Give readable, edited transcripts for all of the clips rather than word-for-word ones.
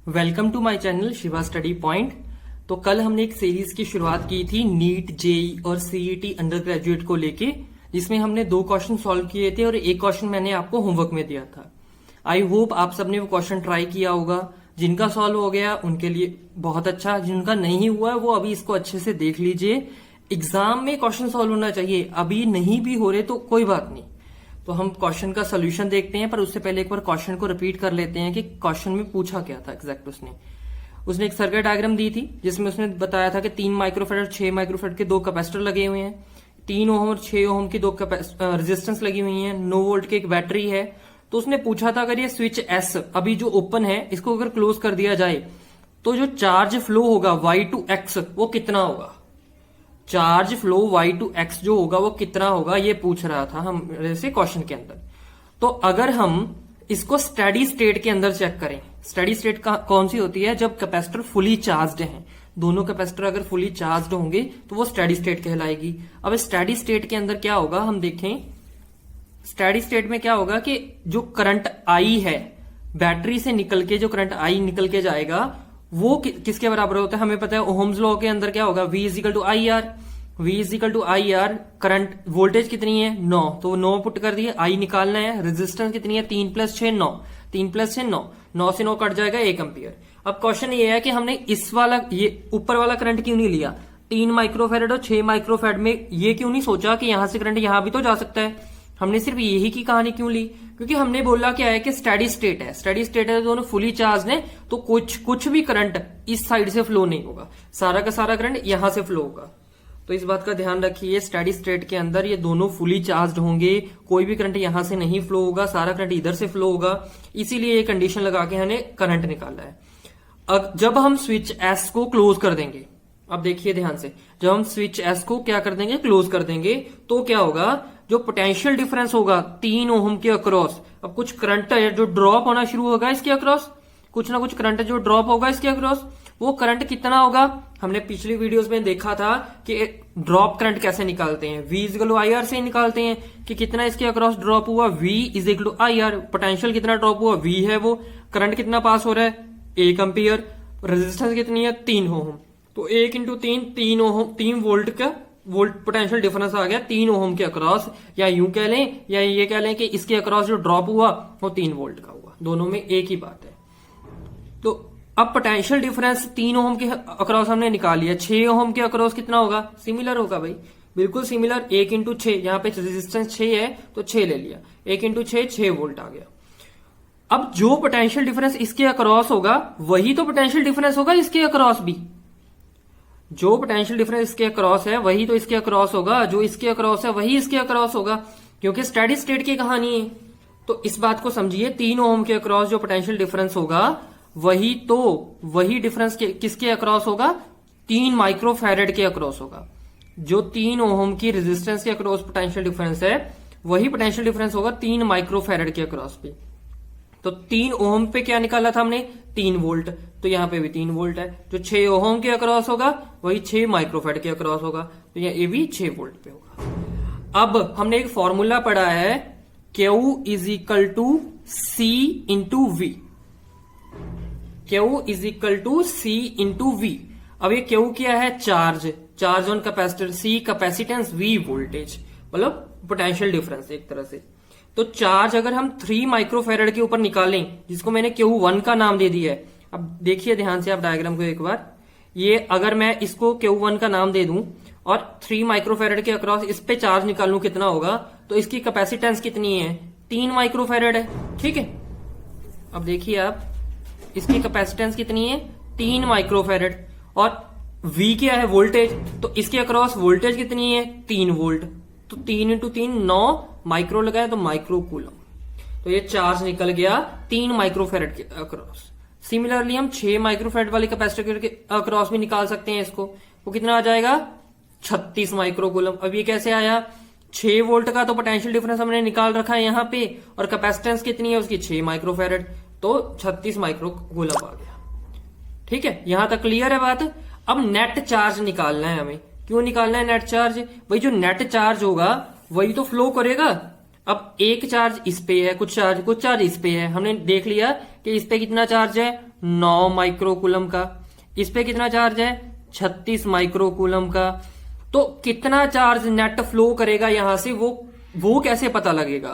Welcome to my channel Shiva study point. तो कल हमने एक सीरीज की शुरुआत की थी नीट, जेई और सीईटी अंडर ग्रेजुएट को लेके, जिसमें हमने 2 क्वेश्चन सॉल्व किए थे और एक क्वेश्चन मैंने आपको होमवर्क में दिया था। आई होप आप सबने वो क्वेश्चन ट्राई किया होगा। जिनका सॉल्व हो गया उनके लिए बहुत अच्छा, जिनका नहीं हुआ है वो अभी इसको अच्छे से देख लीजिए। एग्जाम में क्वेश्चन सॉल्व होना चाहिए, अभी नहीं भी हो रहे तो कोई बात नहीं। तो हम क्वेश्चन का सोल्यूशन देखते हैं, पर उससे पहले एक बार क्वेश्चन को रिपीट कर लेते हैं कि क्वेश्चन में पूछा क्या था एग्जैक्ट। उसने एक सर्किट डायग्राम दी थी जिसमें उसने बताया था कि 3 माइक्रोफेड और 6 माइक्रोफेड के 2 कैपेसिटर लगे हुए हैं, 3 ओम और 6 ओम की 2 रेजिस्टेंस लगी हुई हैं, 9 वोल्ट की एक बैटरी है। तो उसने पूछा था अगर ये स्विच एस अभी जो ओपन है इसको अगर क्लोज कर दिया जाए तो जो चार्ज फ्लो होगा y टू x वो कितना होगा। Charge flow y to x जो होगा वो कितना होगा, ये पूछ रहा था हम से क्वेश्चन के अंदर। तो अगर हम इसको स्टेडी स्टेट के अंदर चेक करें, स्टेडी स्टेट कौन सी होती है, जब कैपेसिटर फुली चार्ज्ड हैं, दोनों कैपेसिटर अगर फुली चार्ज्ड होंगे तो वो स्टेडी स्टेट कहलाएगी। अब स्टेडी स्टेट के अंदर क्या होगा हम देखें। स्टेडी स्टेट में क्या होगा कि जो करंट आई है बैटरी से निकल के, जो करंट आई निकल के जाएगा वो किसके बराबर होता है, हमें पता है ओहम्स लॉ के अंदर क्या होगा, V is equal to I R. V is equal to I R, current voltage कितनी है 9, तो 9 पुट कर दिए, आई निकालना है। रेजिस्टेंस कितनी है 3 + 6 9, 3 + 6 9, 9 से 9 कट जाएगा 1 एम्पियर। अब क्वेश्चन ये है कि हमने इस वाला, ये ऊपर वाला करंट क्यों नहीं लिया, 3 माइक्रोफेरेड और 6 माइक्रोफेरेड में ये क्यों नहीं सोचा कि यहां से करंट यहां भी तो जा सकता है। हमने सिर्फ यही की कहानी क्यों ली, क्योंकि हमने बोला क्या है कि स्टेडी स्टेट है, स्टेडी स्टेट है, दोनों फुली चार्ज है, तो कुछ भी करंट इस साइड से फ्लो नहीं होगा, सारा का सारा करंट यहां से फ्लो होगा। तो इस बात का ध्यान रखिए, स्टेडी स्टेट के अंदर ये दोनों फुली चार्ज होंगे, कोई भी करंट यहां से नहीं फ्लो होगा, सारा करंट इधर से फ्लो होगा। इसीलिए ये कंडीशन लगा के हमने करंट निकाला है। अब जब हम स्विच एस को क्लोज कर देंगे, अब देखिए ध्यान से, जब हम स्विच एस को क्या कर देंगे, क्लोज कर देंगे, तो क्या होगा, जो पोटेंशियल डिफरेंस होगा 3 ओम के अक्रॉस, अब कुछ करंट है जो ड्रॉप होना शुरू होगा इसके अक्रॉस, कुछ ना कुछ करंट जो ड्रॉप होगा इसके अक्रॉस, वो करंट कितना होगा, हमने पिछली वीडियोस में देखा था कि ड्रॉप करंट कैसे निकालते हैं, V is equal to I R से निकालते हैं कि कितना इसके अक्रॉस ड्रॉप हुआ, V is equal to I R, potential कितना ड्रॉप हुआ V है वो, करंट कितना पास हो रहा है 1 एम्पियर, रेजिस्टेंस कितनी है 3 ओम, तो 1 × 3 3 ओम, 3 वोल्ट का वोल्ट पोटेंशियल डिफरेंस आ गया 3 ओम के अक्रॉस, या यूं कह लें या ये कह लें कि इसके अक्रॉस जो ड्रॉप हुआ वो 3 वोल्ट का हुआ, दोनों में एक ही बात है। तो अब पोटेंशियल डिफरेंस 3 ओम के अक्रॉस हमने निकाल लिया, 6 ओम के अक्रॉस कितना होगा, सिमिलर होगा भाई, बिल्कुल सिमिलर, 1 × 6, यहाँ पे रेजिस्टेंस 6 है तो 6 ले लिया, 1 × 6 6 वोल्ट आ गया। अब जो पोटेंशियल डिफरेंस इसके अक्रॉस होगा वही तो पोटेंशियल डिफरेंस होगा इसके अक्रॉस भी, जो पोटेंशियल डिफरेंस इसके अक्रॉस है वही तो इसके अक्रॉस होगा, जो इसके अक्रॉस है वही इसके अक्रॉस होगा, क्योंकि स्टेडी स्टेट की कहानी है। तो इस बात को समझिए, 3 ओम के अक्रॉस जो पोटेंशियल डिफरेंस होगा वही डिफरेंस किसके अक्रॉस होगा, 3 माइक्रोफैरेड के अक्रॉस होगा। जो 3 ओम की रेजिस्टेंस के अक्रॉस पोटेंशियल डिफरेंस है वही पोटेंशियल डिफरेंस होगा 3 माइक्रोफैरेड के अक्रॉस पे। तो 3 ओम पे क्या निकाला था हमने, 3 वोल्ट, तो यहां पे भी 3 वोल्ट है। जो 6 ओम के अक्रॉस होगा वही 6 माइक्रोफेड के अक्रॉस होगा, तो ये भी 6 वोल्ट पे होगा। अब हमने एक फॉर्मूला पढ़ा है, Q is equal to C into V, Q is equal to C into V। अब ये Q क्या है, charge on capacitor, C capacitance, V voltage, मतलब पोटेंशियल डिफरेंस एक तरह से। तो चार्ज अगर हम 3 माइक्रोफेरेड के ऊपर निकालें, जिसको मैंने Q1 का नाम दे दिया है, अब देखिए ध्यान से आप डायग्राम को एक बार, ये अगर मैं इसको Q1 का नाम दे दूं और 3 माइक्रोफेरेड के अक्रॉस इस पे चार्ज निकालूं कितना होगा, तो इसकी कैपेसिटेंस कितनी है 3 माइक्रोफेरेड है, ठीक है। अब देखिए आप, इसकी कैपेसिटेंस कितनी है 3 माइक्रोफेरेड, और V क्या है वोल्टेज, तो इसके अक्रॉस वोल्टेज कितनी है 3 वोल्ट, तो 3 × 3 9 माइक्रो लगाए तो माइक्रो कूलम, तो ये चार्ज निकल गया 3 माइक्रोफेरेड के अक्रॉस। सिमिलरली हम 6 माइक्रोफेरेड वाले कैपेसिटर के अक्रॉस भी निकाल सकते हैं इसको, वो कितना आ जाएगा 36 माइक्रो कूलम। अब ये कैसे आया, 6 वोल्ट का तो पोटेंशियल डिफरेंस हमने निकाल रखा है यहाँ पे, और कैपेसिटेंस कितनी है उसकी 6 माइक्रोफेरेड, तो 36 माइक्रो कूलम आ गया, ठीक है। यहां तक क्लियर है बात। अब नेट चार्ज निकालना है हमें, क्यों निकालना है नेट चार्ज, भाई जो नेट चार्ज होगा वही तो फ्लो करेगा। अब एक चार्ज इस पे है, कुछ चार्ज इस पे है, हमने देख लिया कि इस पे कितना चार्ज है 9 माइक्रोकूलम का। इस पे कितना चार्ज है 36 माइक्रोकूलम का। तो कितना चार्ज नेट फ्लो करेगा यहां से वो कैसे पता लगेगा?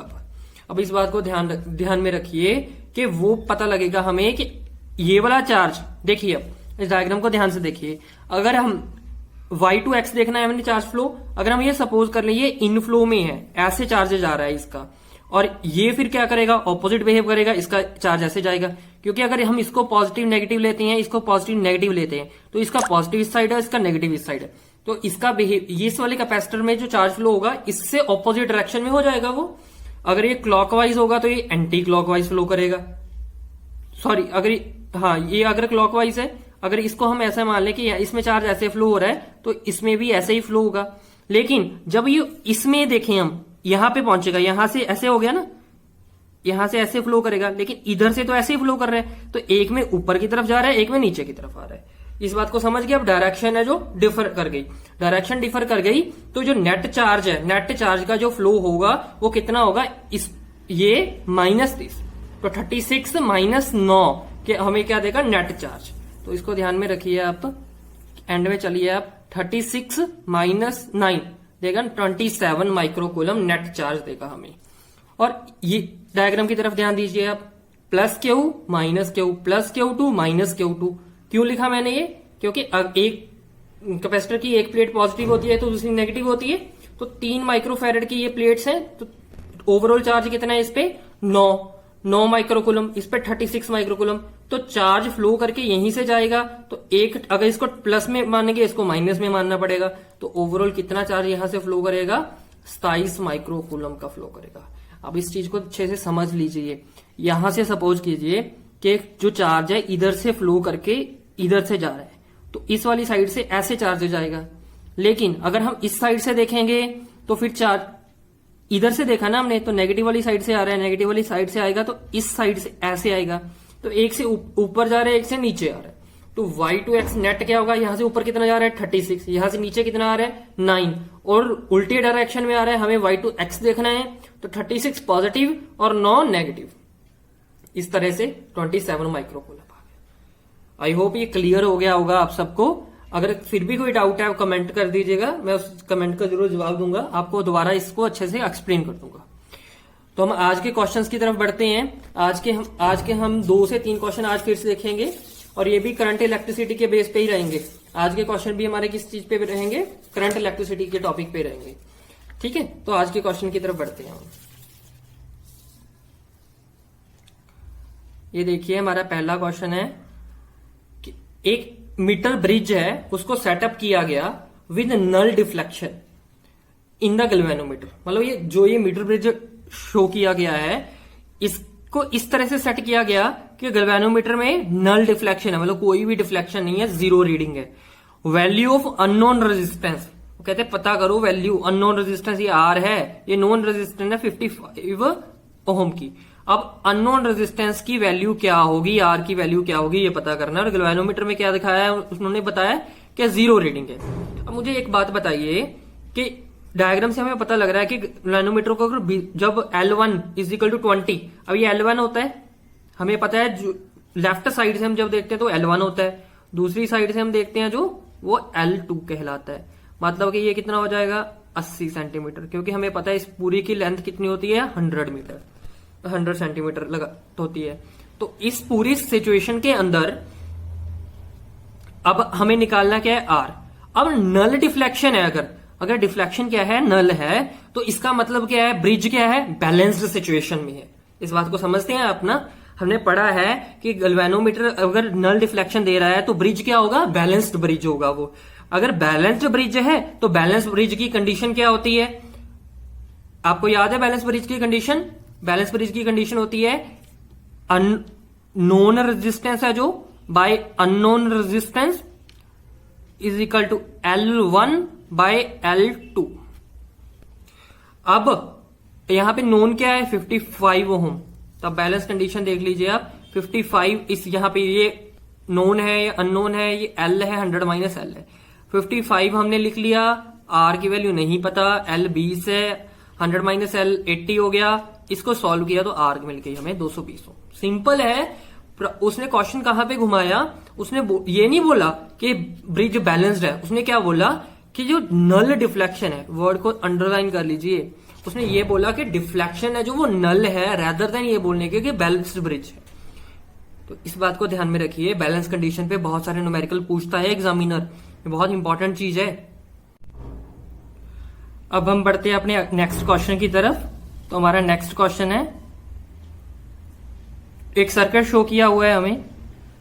अब इस बात को ध्यान में रखिए कि वो पता लगेगा हमें कि ये वाला चार्ज, देखिए अब इस डायग्राम को ध्यान से देखिए। अगर हम y2x देखना है हमने चार्ज फ्लो, अगर हम ये सपोज कर ले ये इनफ्लो में है, ऐसे चार्ज जा रहा है इसका, और ये फिर क्या करेगा ऑपोजिट बिहेव करेगा, इसका चार्ज ऐसे जाएगा। क्योंकि अगर हम इसको पॉजिटिव नेगेटिव लेते हैं, इसको पॉजिटिव नेगेटिव लेते हैं, तो इसका पॉजिटिव इस साइड है, इसका नेगेटिव इस साइड है, तो इसका बिहेव इस वाले कैपेसिटर में जो चार्ज फ्लो होगा इससे ऑपोजिट डायरेक्शन में हो जाएगा वो। अगर ये क्लॉकवाइज होगा तो ये एंटी क्लॉकवाइज फ्लो करेगा। सॉरी, ये अगर क्लॉकवाइज है, अगर इसको हम ऐसा मान लें कि इसमें चार्ज ऐसे फ्लो हो रहा है तो इसमें भी ऐसे ही फ्लो होगा। लेकिन जब ये इसमें देखें हम, यहां पे पहुंचेगा, यहां से ऐसे हो गया ना, यहां से ऐसे फ्लो करेगा, लेकिन इधर से तो ऐसे ही फ्लो कर रहा है, तो एक में ऊपर की तरफ जा रहा है, एक में नीचे की तरफ आ रहा है। इस बात को समझ गए? अब डायरेक्शन है जो डिफर कर गई, डायरेक्शन डिफर कर गई, तो जो नेट चार्ज है, नेट चार्ज का जो फ्लो होगा वो कितना होगा, ये -30, तो 36 - 9 के हमें क्या देगा नेट चार्ज। तो इसको ध्यान में रखिए आप, एंड में चलिए आप, 36 - 9 देगा 27 माइक्रोकूलम नेट चार्ज देगा हमें। और ये डायग्राम की तरफ ध्यान दीजिए आप, +Q -Q +Q2 -Q2। क्यों लिखा मैंने ये? क्योंकि एक कैपेसिटर की एक प्लेट पॉजिटिव होती है तो दूसरी नेगेटिव होती है, तो 3 माइक्रोफैरेड की ये प्लेट्स हैं, तो ओवरऑल चार्ज कितना है इस पे 9 माइक्रोकूलम, इस पे 36 माइक्रोकूलम। तो चार्ज फ्लो करके यहीं से जाएगा, तो एक अगर इसको प्लस में मानेंगे, इसको माइनस में मानना पड़ेगा, तो ओवरऑल कितना चार्ज यहां से फ्लो करेगा 27 माइक्रोकूलम का फ्लो करेगा। अब इस चीज को अच्छे से समझ लीजिए। यहां से सपोज कीजिए कि जो चार्ज है इधर से फ्लो करके इधर से जा रहा है, तो इस वाली साइड से ऐसे चार्ज जाएगा। लेकिन अगर हम इस साइड से देखेंगे तो फिर चार्ज इधर से देखा ना हमने, तो नेगेटिव वाली साइड से आ रहा है, नेगेटिव वाली साइड से आएगा तो इस साइड से ऐसे आएगा, तो एक से ऊपर जा रहा है, एक से नीचे आ रहा है। तो y2x नेट क्या होगा, यहां से ऊपर कितना जा रहा है 36, यहां से नीचे कितना आ रहा है 9, और उल्टे डायरेक्शन में आ रहा है, हमें y2x देखना है, तो 36 पॉजिटिव और 9 नेगेटिव। इस तरह से 27 माइक्रोकूलम आ गया। आई होप ये क्लियर हो गया होगा आप सबको। अगर फिर भी कोई डाउट है कमेंट कर दीजिएगा, मैं उस कमेंट का जरूर जवाब दूंगा, आपको दोबारा इसको अच्छे से एक्सप्लेन कर दूंगा। तो हम आज के क्वेश्चंस की तरफ बढ़ते हैं। आज के हम 2 से 3 क्वेश्चन आज फिर से देखेंगे, और ये भी करंट इलेक्ट्रिसिटी के बेस पे ही रहेंगे। आज के क्वेश्चन भी हमारे किस चीज पे रहेंगे, करंट इलेक्ट्रिसिटी के टॉपिक पे रहेंगे। ठीक है, तो आज के क्वेश्चन की तरफ बढ़ते हैं हम। ये देखिए हमारा पहला क्वेश्चन है कि एक मीटर ब्रिज है, उसको सेटअप किया गया with null deflection in the galvanometer. मतलब ये मीटर ब्रिज शो किया गया है, इसको इस तरह से सेट किया गया कि गैल्वेनोमीटर में नल डिफ्लेक्शन है, मतलब कोई भी डिफ्लेक्शन नहीं है, 0 रीडिंग है। वैल्यू ऑफ अननोन रेजिस्टेंस, कहते हैं पता करो वैल्यू अननोन रेजिस्टेंस, ये आर है, ये नॉन रेजिस्टेंस है 55 ओम की। अब अननोन रेजिस्टेंस की वैल्यू क्या होगी, आर की वैल्यू क्या होगी, ये पता करना है। और गैल्वेनोमीटर में क्या दिखाया है, उन्होंने बताया कि 0 रीडिंग है। अब मुझे एक बात बताइए कि डायग्राम से हमें पता लग रहा है कि गैल्वेनोमीटर को जब L1 = 20, अब ये L1 होता है, हमें पता है जो लेफ्ट साइड से हम जब देखते हैं तो L1 होता है, दूसरी साइड से हम देखते हैं जो वो L2 कहलाता है। मतलब कि ये कितना हो जाएगा 80 सेंटीमीटर, क्योंकि हमें पता है इस पूरी की लेंथ कितनी होती है 100 मीटर, 100 सेंटीमीटर लगा होती है। तो इस पूरी सिचुएशन के अंदर अब हमें निकालना क्या है आर। अब नल डिफ्लेक्शन है, अगर डिफ्लेक्शन क्या है नल है, तो इसका मतलब क्या है, ब्रिज क्या है बैलेंस्ड सिचुएशन में है। इस बात को समझते हैं आप ना, हमने पढ़ा है कि गैल्वेनोमीटर अगर नल डिफ्लेक्शन दे रहा है तो ब्रिज क्या होगा, बैलेंस्ड ब्रिज होगा वो। अगर बैलेंस्ड ब्रिज है तो बैलेंस ब्रिज की कंडीशन क्या होती है, आपको याद है बैलेंस ब्रिज की कंडीशन? बैलेंस ब्रिज की कंडीशन होती है नॉन रेजिस्टेंस है जो by unknown resistance is equal to L1 by L2। अब यहां पे नोन क्या है 55 ओम, तब बैलेंस कंडीशन देख लीजिए आप 55, इस यहां पे ये नोन है, ये अननोन है, ये L है 100 - L है। 55 हमने लिख लिया, R की वैल्यू नहीं पता, L 20 है, 100 - L 80 हो गया। इसको सॉल्व किया तो R मिल गई हमें 220 ओम। सिंपल है, उसने क्वेश्चन कहां पे घुमाया, उसने ये नहीं बोला कि ब्रिज बैलेंस्ड है, उसने क्या बोला कि जो नल डिफ्लेक्शन है, वर्ड को अंडरलाइन कर लीजिए, उसने ये बोला कि डिफ्लेक्शन है जो वो नल है, रेदर देन ये बोलने के कि बैलेंस्ड ब्रिज है। तो इस बात को ध्यान में रखिए, बैलेंस कंडीशन पे बहुत सारे न्यूमेरिकल पूछता है एग्जामिनर, ये बहुत इंपॉर्टेंट चीज है। अब हम बढ़ते हैं अपने नेक्स्ट क्वेश्चन की तरफ। तो हमारा नेक्स्ट क्वेश्चन है, एक सर्किट शो किया हुआ है हमें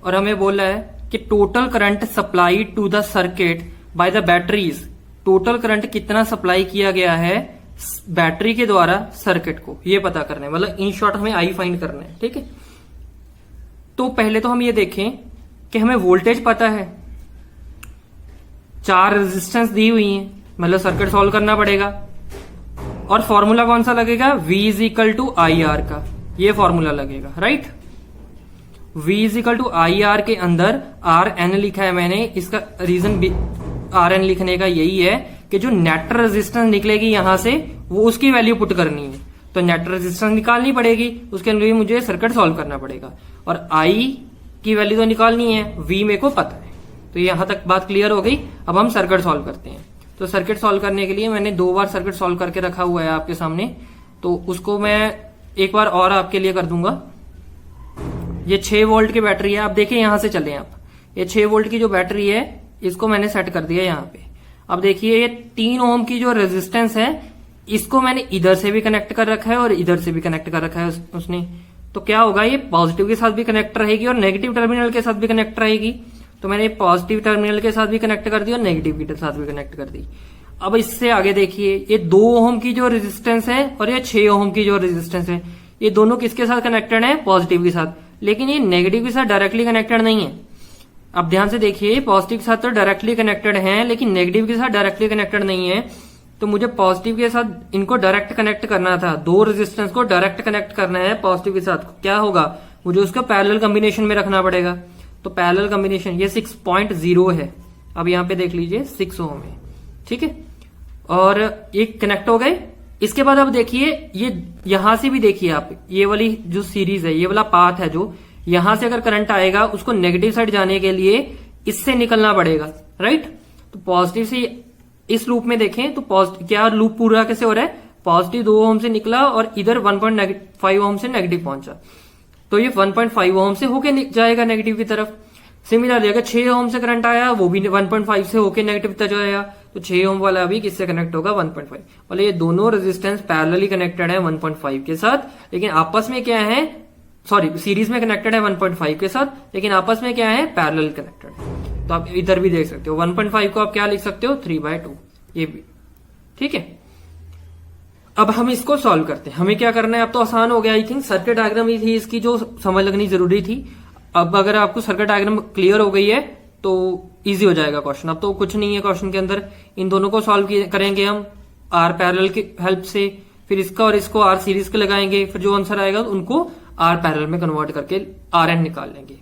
और हमें बोला है कि total current supplied to the circuit by the batteries, total current कितना सप्लाई किया गया है बैटरी के द्वारा सर्किट को, ये पता करना है, मतलब इन शॉर्ट हमें आई फाइंड करना है। ठीक है, तो पहले तो हम ये देखें कि हमें वोल्टेज पता है, 4 रेजिस्टेंस दी हुई हैं, मतलब सर्किट सॉल्व करना पड़ेगा। और फॉर्मूला कौन सा लगेगा, V is equal to I R का, ये फॉर्मूला लगेगा, right. V is equal to I R के अंदर RN लिखा है मैंने, इसका रीजन RN लिखने का यही है कि जो नेट रेजिस्टेंस निकलेगी यहां से वो उसकी वैल्यू पुट करनी है, तो नेट रेजिस्टेंस निकालनी पड़ेगी, उसके लिए मुझे सर्किट सॉल्व करना पड़ेगा। और I की वैल्यू तो निकालनी है, V मेरे को पता है। तो यहां तक बात क्लियर हो गई। अब हम सर्किट सॉल्व करते हैं। तो सर्किट सॉल्व करने के लिए मैंने 2 बार सर्किट सॉल्व करके रखा हुआ है आपके सामने, तो उसको मैं एक बार और आपके लिए कर दूंगा। ये 6 वोल्ट की बैटरी है, आप देखिए यहां से चले आप, ये 6 वोल्ट की जो बैटरी है इसको मैंने सेट कर दिया यहां पे। अब देखिए ये 3 ओम की जो रेजिस्टेंस है इसको मैंने इधर से भी कनेक्ट कर रखा है और इधर से भी कनेक्ट कर रखा है उसने। तो क्या होगा, ये पॉजिटिव के साथ भी कनेक्ट रहेगी और नेगेटिव टर्मिनल के साथ भी कनेक्ट रहेगी। तो मैंने पॉजिटिव टर्मिनल के साथ भी कनेक्ट कर दी और नेगेटिव के साथ भी कनेक्ट कर दी। अब इससे आगे देखिए, ये 2 ओम की जो रेजिस्टेंस है और ये 6 ओम की जो रेजिस्टेंस है, ये दोनों किसके साथ कनेक्टेड है, पॉजिटिव के साथ, लेकिन ये नेगेटिव के साथ डायरेक्टली कनेक्टेड नहीं है। अब ध्यान से देखिए, पॉजिटिव के साथ तो डायरेक्टली कनेक्टेड है लेकिन नेगेटिव के साथ डायरेक्टली कनेक्टेड नहीं है। तो मुझे पॉजिटिव के साथ इनको डायरेक्ट कनेक्ट करना था, 2 रेजिस्टेंस को डायरेक्ट कनेक्ट करना है पॉजिटिव के साथ। क्या होगा, मुझे उसको पैरेलल कॉम्बिनेशन में रखना पड़ेगा। तो पैरेलल कॉम्बिनेशन ये 6.0 है, अब यहां पे देख लीजिए 6 ओम है, ठीक है, और ये कनेक्ट हो गए। इसके बाद अब देखिए, ये यहां से भी देखिए आप, ये वाली जो सीरीज है, ये वाला पाथ है, जो यहां से अगर करंट आएगा उसको नेगेटिव साइड जाने के लिए इससे निकलना पड़ेगा, राइट। तो पॉजिटिव से इस लूप में देखें तो पॉजिटिव, क्या लूप पूरा कैसे हो रहा है, पॉजिटिव 2 ओम से निकला और इधर 1.5 ओम से नेगेटिव पहुंचा, तो ये 1.5 ओम से होके जाएगा नेगेटिव की तरफ। सिमिलरली अगर 6 ओम से करंट आया वो भी 1.5 से होके नेगेटिव तक जाएगा, तो 6 ओम वाला भी किससे कनेक्ट होगा, 1.5। मतलब ये दोनों रेजिस्टेंस पैरेलली कनेक्टेड है 1.5 के साथ, लेकिन आपस में क्या है, सॉरी सीरीज में कनेक्टेड है 1.5 के साथ, लेकिन आपस में क्या है, पैरेलल कनेक्टेड है। तो आप इधर भी देख सकते हो 1.5 को आप क्या लिख सकते हो, 3/2, ये भी ठीक है। अब हम इसको सॉल्व करते हैं, हमें क्या करना है, अब तो आसान हो गया। आई थिंक सर्किट डायग्राम ही थी इसकी जो समझ लगनी जरूरी थी। अब अगर आपको सर्किट डायग्राम क्लियर हो गई है तो इजी हो जाएगा क्वेश्चन। अब तो कुछ नहीं है क्वेश्चन के अंदर, इन दोनों को सॉल्व करेंगे हम आर पैरेलल की हेल्प से, फिर इसका और इसको आर सीरीज के लगाएंगे, फिर जो आंसर आएगा उनको आर पैरेलल में कन्वर्ट करके आर एन निकाल लेंगे।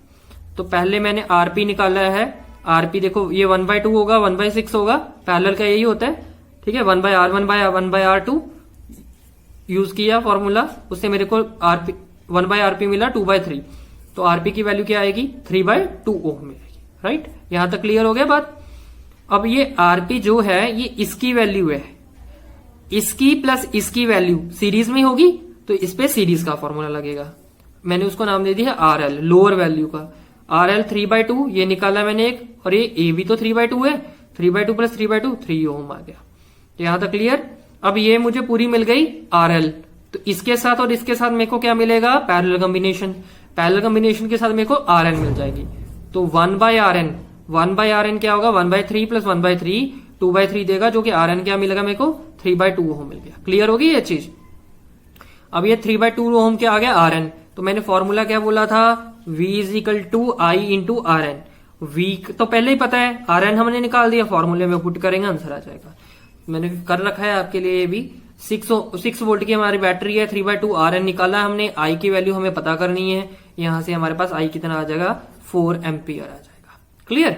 तो पहले मैंने आरपी निकाला है, आरपी देखो ये 1/2 होगा, 1/6 होगा, पैरेलल का यही होता है, ठीक है। 1/R1/1/R2 यूज किया फॉर्मूला, उससे मेरे को आरपी 1/RP मिला 2/3, तो आरपी की वैल्यू क्या आएगी, 3/2 ओम मिलेगी, राइट। यहां तक क्लियर हो गया बात। अब ये आरपी जो है ये इसकी वैल्यू है, इसकी प्लस इसकी वैल्यू सीरीज में होगी, तो इस पे सीरीज का फॉर्मूला लगेगा। मैंने उसको नाम दे दिया RL, लोअर वैल्यू का। RL 3/2 ये निकाला मैंने एक, और ये A भी तो 3/2 है, 3/2 प्लस 3/2 3 ओम आ गया। यहां तक क्लियर। अब ये मुझे पूरी मिल गई RL, तो इसके साथ और इसके साथ मेरे को क्या मिलेगा, पैरेलल कॉम्बिनेशन। पैरेलल कॉम्बिनेशन के साथ मेरे को RN मिल जाएगी, तो 1/RN, 1/RN क्या होगा, 1/3 प्लस 1/3 2/3 देगा, जो कि RN क्या मिलेगा मेरे को, 3/2 ओम मिल गया। क्लियर होगी ये चीज। अब ये 3/2 ओम क्या आ गया, RN। तो मैंने फॉर्मूला क्या बोला था, V is equal to I into RN। V तो पहले ही पता है, RN हमने निकाल दिया, फॉर्मूले में पुट करेंगे आंसर आ जाएगा। मैंने कर रखा है आपके लिए ये भी। 6 वोल्ट की हमारी बैटरी है, 3/2 RN निकाला हमने, I की वैल्यू हमें पता करनी है। यहां से हमारे पास I कितना आ जाएगा, 4 एम्पियर आ जाएगा। क्लियर।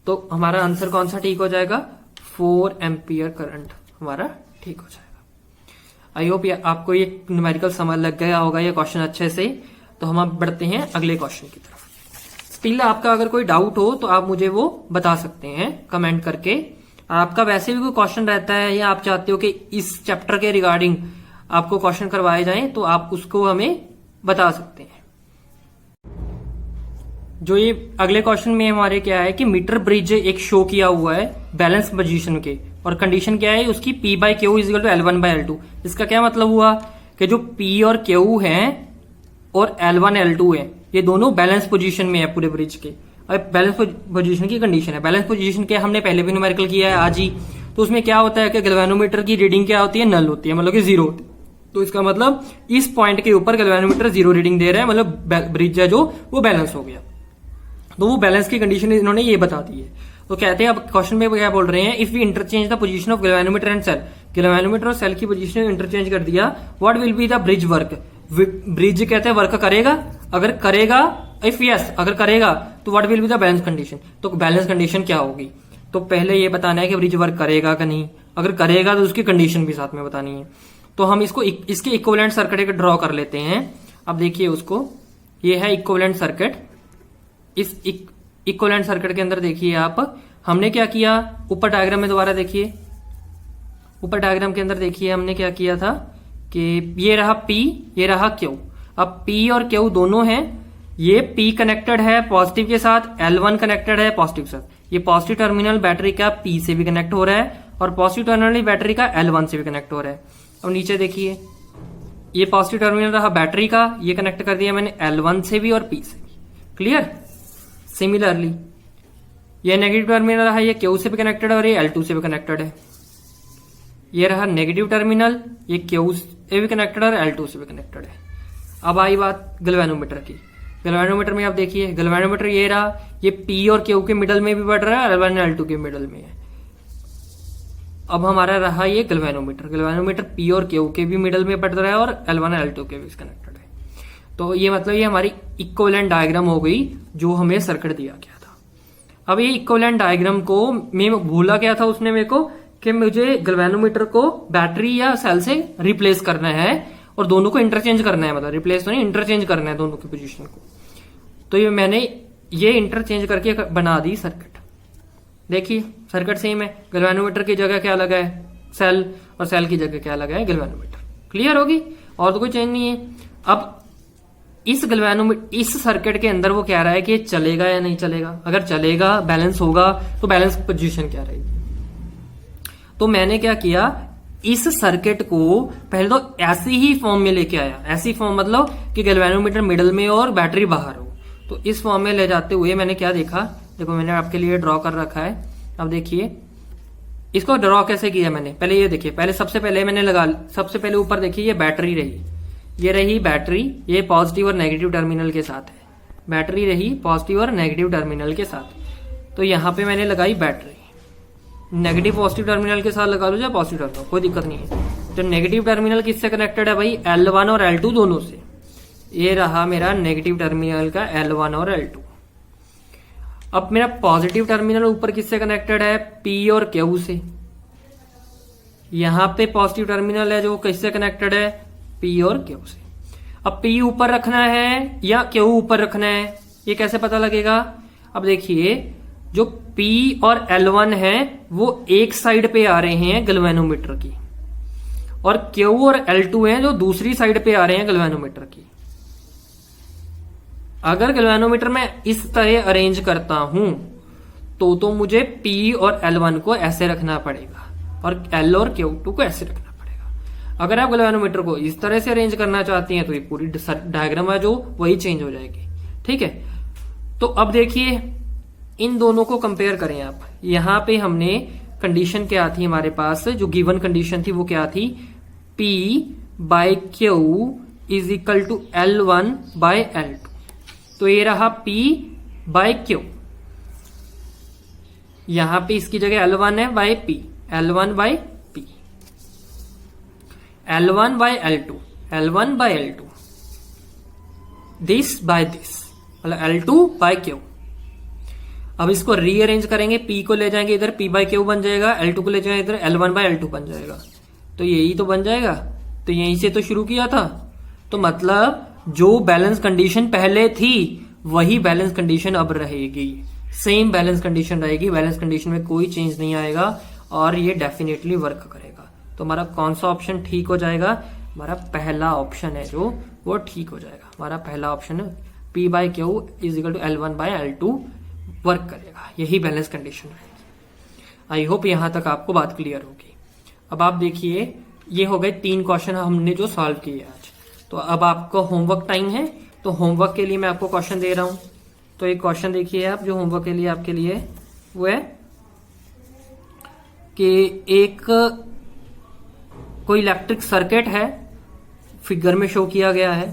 तो हमारा आंसर कौन सा ठीक हो जाएगा, 4 एम्पियर करंट हमारा ठीक हो जाएगा। आई होप आपको ये न्यूमेरिकल समझ लग गया होगा, ये क्वेश्चन अच्छे से। तो हम अब बढ़ते हैं अगले क्वेश्चन की तरफ। स्टिल आपका अगर कोई डाउट हो तो आप मुझे वो बता सकते हैं कमेंट करके। आपका वैसे भी कोई क्वेश्चन रहता है या आप चाहते हो कि इस चैप्टर के रिगार्डिंग आपको क्वेश्चन करवाए जाएं तो आप उसको हमें बता सकते हैं। जो ये अगले क्वेश्चन में हमारे क्या है कि मीटर ब्रिज एक शो किया हुआ है बैलेंस पोजीशन के, और कंडीशन क्या है उसकी P/Q is equal to L1/L2। इसका क्या मतलब हुआ कि जो P और Q हैं और L1/L2 है ये दोनों बैलेंस पोजीशन में है पूरे ब्रिज के। अब बैलेंस पोजीशन की कंडीशन है, बैलेंस पोजीशन के हमने पहले भी न्यूमेरिकल किया है आज ही। तो उसमें क्या होता है कि गैल्वेनोमीटर की रीडिंग क्या होती है, नल होती है, मतलब कि जीरो होती है। तो इसका मतलब इस पॉइंट के ऊपर गैल्वेनोमीटर जीरो रीडिंग दे रहा है, मतलब ब्रिज है जो वो बैलेंस हो गया। तो वो बैलेंस की कंडीशन इन्होंने ये बता दी है। तो कहते हैं अब क्वेश्चन में क्या बोल रहे हैं, if we interchange the position of galvanometer and cell, galvanometer और सेल की पोजीशन इंटरचेंज कर दिया, what will be the bridge work. Bridge कहते हैं वर्क करेगा, अगर करेगा इफ यस अगर करेगा तो what will be the balance condition. तो बैलेंस कंडीशन क्या होगी, तो पहले ये बताना है कि ब्रिज वर्क करेगा कि नहीं, अगर करेगा तो उसकी कंडीशन भी साथ में बतानी है। तो हम इसको इसके इक्विवेलेंट सर्किट एक ड्रॉ कर लेते हैं। अब देखिए उसको, ये है इक्विवेलेंट सर्किट। इस इक्विवेलेंट सर्किट के अंदर देखिए आप, हमने क्या किया, ऊपर डायग्राम में दोबारा देखिए, ऊपर डायग्राम के अंदर देखिए हमने क्या किया था कि ये रहा P, ये रहा Q। अब P और Q दोनों हैं, ये P कनेक्टेड है पॉजिटिव के साथ, L1 कनेक्टेड है पॉजिटिव के साथ। ये पॉजिटिव टर्मिनल बैटरी का P से भी कनेक्ट हो रहा है और पॉजिटिव टर्मिनल बैटरी का L1 से भी कनेक्ट हो रहा है। अब नीचे देखिए, ये पॉजिटिव टर्मिनल रहा बैटरी का, ये कनेक्ट कर दिया मैंने L1 से भी और P से भी। क्लियर। सिमिलरली ये नेगेटिव टर्मिनल रहा, ये Q से भी कनेक्टेड है और ये L2 से भी कनेक्टेड है। ये रहा नेगेटिव टर्मिनल, ये Q से भी कनेक्टेड है और L2 से भी कनेक्टेड है। अब आई बात गैल्वेनोमीटर की। गैल्वेनोमीटर में आप देखिए, गैल्वेनोमीटर ये रहा, ये P और Q के मिडल में भी बढ़ रहा है, L1 और L2 के मिडल में है। अब हमारा रहा ये गैल्वेनोमीटर, गैल्वेनोमीटर P और Q के भी मिडल में बढ़ रहा है और L1 और L2 के भी कनेक्टेड है। तो ये मतलब ये हमारी इक्विवेलेंट डायग्राम हो गई जो हमें सर्किट दिया गया था। अब ये इक्विवेलेंट डायग्राम को मैं भूला क्या था उसने मेरे को कि मुझे गैल्वेनोमीटर को बैटरी या सेल से रिप्लेस करना है और दोनों को इंटरचेंज करना है, मतलब रिप्लेस तो नहीं, इंटरचेंज करना है दोनों की पोजीशन को। तो ये मैंने ये इंटरचेंज करके बना दी सर्किट। देखिए सर्किट सेम है, गैल्वेनोमीटर की जगह क्या लगा है सेल, और सेल की जगह क्या लगा है गैल्वेनोमीटर। क्लियर होगी, और तो कोई चेंज नहीं है। अब इस गैल्वेनोमीटर इस सर्किट के अंदर वो कह रहा है कि चलेगा या नहीं चलेगा। अगर चलेगा, बैलेंस होगा, तो बैलेंस पोजीशन क्या रहेगी। तो मैंने क्या किया, इस सर्किट को पहले तो ऐसी ही फॉर्म में लेके आया। ऐसी फॉर्म मतलब कि गैल्वेनोमीटर मिडल में और बैटरी बाहर हो। तो इस फॉर्म में ले जाते हुए मैंने क्या देखा, देखो मैंने आपके लिए ड्रॉ कर रखा है। अब देखिए इसको ड्रॉ कैसे किया मैंने, पहले ये देखिए, पहले सबसे पहले मैंने सबसे पहले ऊपर देखिए ये बैटरी रही, ये रही बैटरी, ये पॉजिटिव और नेगेटिव टर्मिनल के साथ है। बैटरी रही पॉजिटिव और नेगेटिव टर्मिनल के साथ। तो यहां पे मैंने लगाई बैटरी, नेगेटिव पॉजिटिव टर्मिनल के साथ लगा लो या पॉजिटिव टर्मिनल, कोई दिक्कत नहीं है। तो नेगेटिव टर्मिनल किससे कनेक्टेड है भाई, L1 और L2 दोनों से। ये रहा मेरा नेगेटिव टर्मिनल का L1 और L2। अब मेरा पॉजिटिव टर्मिनल ऊपर किससे कनेक्टेड है, P और Q से। यहां पे पॉजिटिव टर्मिनल है जो किससे कनेक्टेड है, P और Q से। अब P ऊपर रखना है या Q ऊपर रखना है, ये कैसे पता लगेगा। अब देखिए जो P और L1 है वो एक साइड पे आ रहे हैं गैल्वेनोमीटर की, और Q और L2 हैं जो दूसरी साइड पे आ रहे हैं गैल्वेनोमीटर की। अगर गैल्वेनोमीटर में इस तरह अरेंज करता हूं तो मुझे P और L1 को ऐसे रखना पड़ेगा और L और Q2 को ऐसे रखना पड़ेगा। अगर आप गैल्वेनोमीटर को इस तरह से अरेंज करना चाहती हैं तो ये पूरी डायग्राम है जो वही चेंज हो जाएगी। ठीक है, तो अब देखिए इन दोनों को कंपेयर करें आप। यहां पे हमने कंडीशन क्या थी हमारे पास, जो गिवन कंडीशन थी वो क्या थी, P/Q is equal to L1/L2। तो ये रहा P/Q, यहां पे इसकी जगह L1 है by P, L1/P, L1/L2, L1/L2, this by this, मतलब L2/Q। अब इसको रीअरेंज करेंगे, P को ले जाएंगे इधर P/Q बन जाएगा, L2 को ले जाएंगे इधर L1/L2 बन जाएगा। तो यही तो बन जाएगा। तो यहीं से तो शुरू किया था, तो मतलब जो बैलेंस कंडीशन पहले थी वही बैलेंस कंडीशन अब रहेगी, सेम बैलेंस कंडीशन रहेगी, बैलेंस कंडीशन में कोई चेंज नहीं आएगा और ये डेफिनेटली वर्क करेगा। तो हमारा कौन सा ऑप्शन ठीक हो जाएगा? हमारा पहला ऑप्शन है जो वो ठीक हो जाएगा। हमारा पहला ऑप्शन है P by Q is equal to L1 by L2 work करेगा, यही बैलेंस कंडीशन रहेगी। आई होप यहां तक आपको बात क्लियर होगी। अब आप देखिए, ये हो गए 3 क्वेश्चन हमने जो सॉल्व किए आज। तो अब आपको होमवर्क टाइम है, तो होमवर्क के लिए मैं आपको क्वेश्चन दे रहा हूं। तो एक क्वेश्चन देखिए आप, जो होमवर्क के लिए आपके लिए वो है कि एक कोई इलेक्ट्रिक सर्किट है, फिगर में शो किया गया है।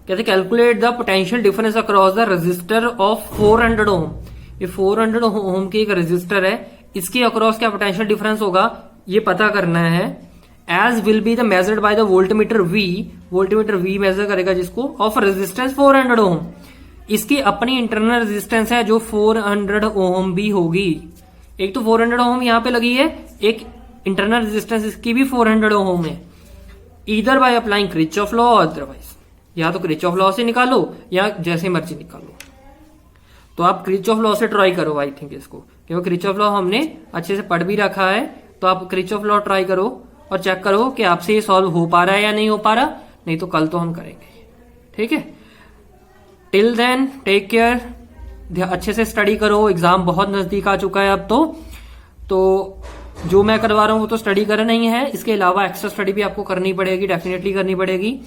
कहते calculate the potential difference across the resistor of 400 ohm. ये 400 ओम की एक रेजिस्टर है, इसके अक्रॉस क्या पोटेंशियल डिफरेंस होगा ये पता करना है। As will be the measured by the voltmeter V, voltmeter V measure करेगा जिसको, ऑफ रेजिस्टेंस 400 ओम। इसकी अपनी इंटरनल रेजिस्टेंस है जो 400 ओम भी होगी। एक तो 400 ओम यहां पे लगी है, एक इंटरनल रेजिस्टेंस इसकी भी 400 ओम है। Either by applying Kirchhoff law, otherwise या तो किरचॉफ लॉ से निकालो या जैसे मर्जी निकालो। तो आप किरचॉफ लॉ से ट्राई करो, आई थिंक इसको, क्योंकि किरचॉफ लॉ हमने अच्छे से पढ़ भी रखा है। तो आप किरचॉफ लॉ ट्राई करो और चेक करो कि आपसे ये सॉल्व हो पा रहा है या नहीं हो पा रहा, नहीं तो कल तो हम करेंगे। ठीक है, टिल देन टेक केयर, अच्छे से स्टडी करो, एग्जाम बहुत नजदीक आ चुका है अब तो जो मैं करवा रहा हूं वो तो स्टडी करना ही है, इसके अलावा एक्स्ट्रा स्टडी भी आपको करनी पड़ेगी, डेफिनेटली करनी पड़ेगी।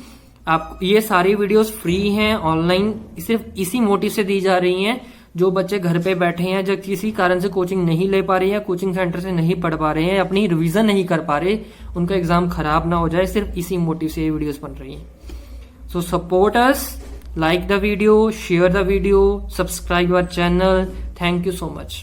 आप ये सारी वीडियोस फ्री हैं, ऑनलाइन सिर्फ इसी मोटिव से दी जा रही हैं। जो बच्चे घर पे बैठे हैं, जो किसी कारण से कोचिंग नहीं ले पा रहे हैं, कोचिंग सेंटर से नहीं पढ़ पा रहे हैं, अपनी रिवीजन नहीं कर पा रहे, उनका एग्जाम खराब ना हो जाए, सिर्फ इसी मोटिव से ये वीडियोस बन रही हैं। So support us, like the video, share the video, subscribe our channel. Thank you so much.